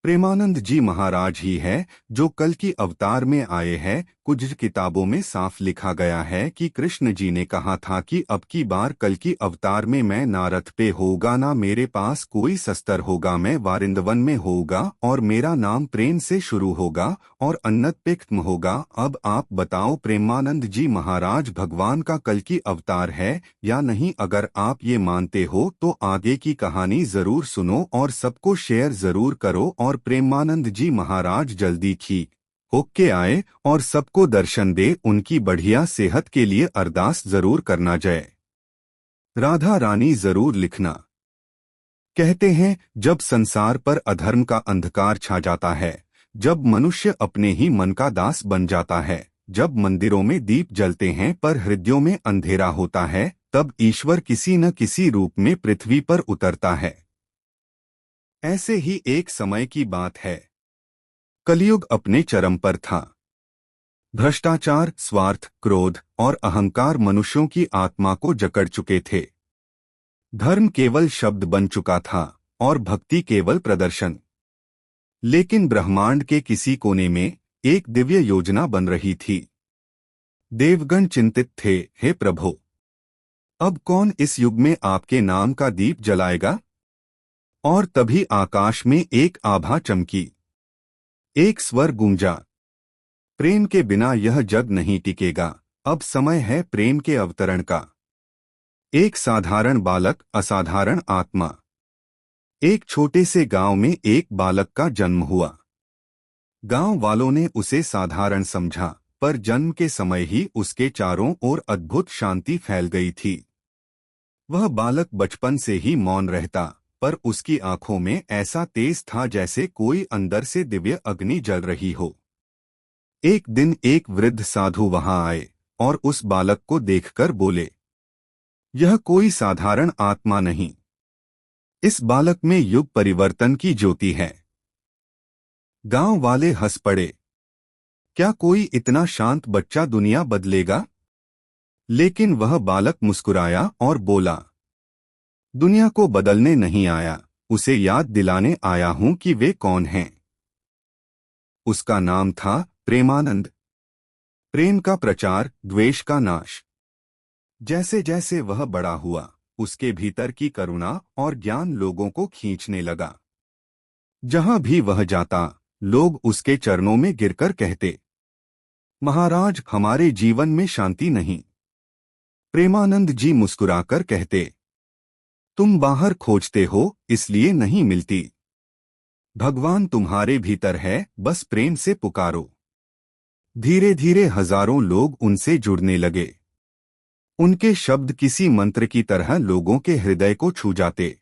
प्रेमानंद जी महाराज ही है जो कल की अवतार में आए हैं। कुछ किताबों में साफ लिखा गया है कि कृष्ण जी ने कहा था कि अब की बार कल की अवतार में मैं ना रथ पे होगा ना मेरे पास कोई शस्त्र होगा, मैं वारिंदवन में होगा और मेरा नाम प्रेम से शुरू होगा और अन्नत पे खत्म होगा। अब आप बताओ प्रेमानंद जी महाराज भगवान का कल की अवतार है या नहीं? अगर आप ये मानते हो तो आगे की कहानी जरूर सुनो और सबको शेयर जरूर करो और प्रेमानंद जी महाराज जल्दी ठीक होके आए और सबको दर्शन दे। उनकी बढ़िया सेहत के लिए अरदास जरूर करना। जय राधा रानी जरूर लिखना। कहते हैं जब संसार पर अधर्म का अंधकार छा जाता है, जब मनुष्य अपने ही मन का दास बन जाता है, जब मंदिरों में दीप जलते हैं पर हृदयों में अंधेरा होता है, तब ईश्वर किसी न किसी रूप में पृथ्वी पर उतरता है। ऐसे ही एक समय की बात है। कलयुग अपने चरम पर था। भ्रष्टाचार, स्वार्थ, क्रोध और अहंकार मनुष्यों की आत्मा को जकड़ चुके थे। धर्म केवल शब्द बन चुका था और भक्ति केवल प्रदर्शन। लेकिन ब्रह्मांड के किसी कोने में एक दिव्य योजना बन रही थी। देवगण चिंतित थे, हे प्रभु, अब कौन इस युग में आपके नाम का दीप जलाएगा? और तभी आकाश में एक आभा चमकी। एक स्वर गूंजा, प्रेम के बिना यह जग नहीं टिकेगा, अब समय है प्रेम के अवतरण का। एक साधारण बालक, असाधारण आत्मा। एक छोटे से गांव में एक बालक का जन्म हुआ। गांव वालों ने उसे साधारण समझा, पर जन्म के समय ही उसके चारों ओर अद्भुत शांति फैल गई थी। वह बालक बचपन से ही मौन रहता, पर उसकी आंखों में ऐसा तेज था जैसे कोई अंदर से दिव्य अग्नि जल रही हो। एक दिन एक वृद्ध साधु वहां आए और उस बालक को देखकर बोले, यह कोई साधारण आत्मा नहीं, इस बालक में युग परिवर्तन की ज्योति है। गांव वाले हंस पड़े, क्या कोई इतना शांत बच्चा दुनिया बदलेगा? लेकिन वह बालक मुस्कुराया और बोला, दुनिया को बदलने नहीं आया, उसे याद दिलाने आया हूं कि वे कौन हैं। उसका नाम था प्रेमानंद। प्रेम का प्रचार, द्वेष का नाश। जैसे जैसे वह बड़ा हुआ, उसके भीतर की करुणा और ज्ञान लोगों को खींचने लगा। जहां भी वह जाता, लोग उसके चरणों में गिरकर कहते, महाराज, हमारे जीवन में शांति नहीं। प्रेमानंद जी मुस्कुराकर कहते, तुम बाहर खोजते हो इसलिए नहीं मिलती। भगवान तुम्हारे भीतर है, बस प्रेम से पुकारो। धीरे धीरे हजारों लोग उनसे जुड़ने लगे। उनके शब्द किसी मंत्र की तरह लोगों के हृदय को छू जाते।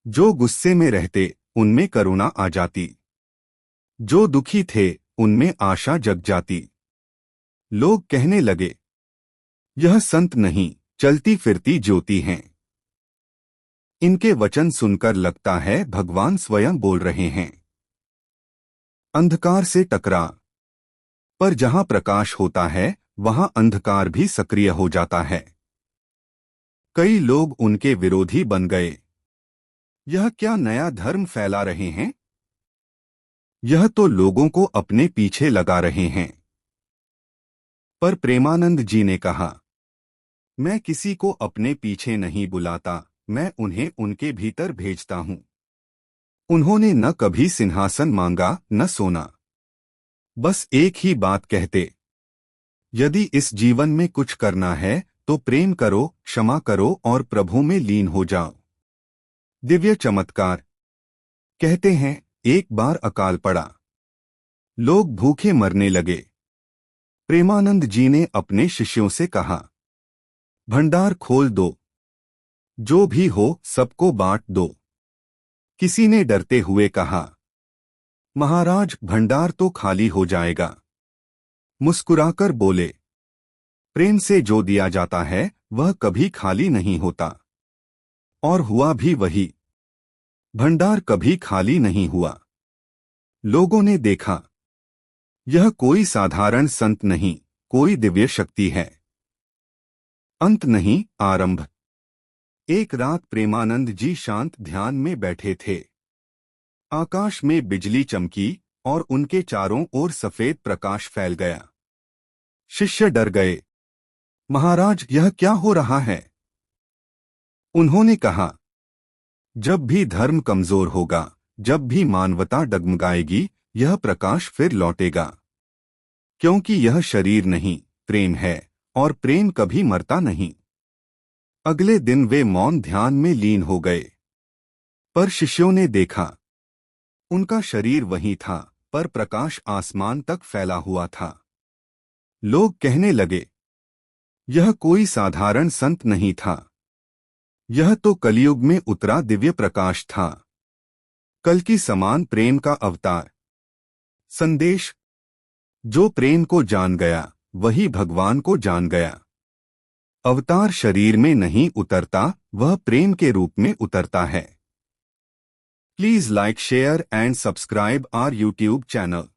जो गुस्से में रहते, उनमें करुणा आ जाती। जो दुखी थे, उनमें आशा जग जाती। लोग कहने लगे, यह संत नहीं, चलती फिरती ज्योति हैं। इनके वचन सुनकर लगता है भगवान स्वयं बोल रहे हैं। अंधकार से टकरा, पर जहां प्रकाश होता है वहां अंधकार भी सक्रिय हो जाता है। कई लोग उनके विरोधी बन गए। यह क्या नया धर्म फैला रहे हैं? यह तो लोगों को अपने पीछे लगा रहे हैं। पर प्रेमानंद जी ने कहा, मैं किसी को अपने पीछे नहीं बुलाता, मैं उन्हें उनके भीतर भेजता हूं। उन्होंने न कभी सिंहासन मांगा न सोना, बस एक ही बात कहते, यदि इस जीवन में कुछ करना है तो प्रेम करो, क्षमा करो और प्रभु में लीन हो जाओ। दिव्य चमत्कार। कहते हैं एक बार अकाल पड़ा, लोग भूखे मरने लगे। प्रेमानंद जी ने अपने शिष्यों से कहा, भंडार खोल दो, जो भी हो सबको बांट दो। किसी ने डरते हुए कहा, महाराज, भंडार तो खाली हो जाएगा। मुस्कुराकर बोले, प्रेम से जो दिया जाता है वह कभी खाली नहीं होता। और हुआ भी वही। भंडार कभी खाली नहीं हुआ। लोगों ने देखा, यह कोई साधारण संत नहीं, कोई दिव्य शक्ति है। अंत नहीं, आरंभ। एक रात प्रेमानंद जी शांत ध्यान में बैठे थे। आकाश में बिजली चमकी और उनके चारों ओर सफेद प्रकाश फैल गया। शिष्य डर गए। महाराज, यह क्या हो रहा है? उन्होंने कहा, जब भी धर्म कमजोर होगा, जब भी मानवता डगमगाएगी, यह प्रकाश फिर लौटेगा। क्योंकि यह शरीर नहीं, प्रेम है, और प्रेम कभी मरता नहीं। अगले दिन वे मौन ध्यान में लीन हो गए। पर शिष्यों ने देखा, उनका शरीर वहीं था, पर प्रकाश आसमान तक फैला हुआ था। लोग कहने लगे, यह कोई साधारण संत नहीं था, यह तो कलयुग में उतरा दिव्य प्रकाश था, कल की समान प्रेम का अवतार। संदेश: जो प्रेम को जान गया, वही भगवान को जान गया। अवतार शरीर में नहीं उतरता, वह प्रेम के रूप में उतरता है। Please like, share and subscribe our YouTube channel.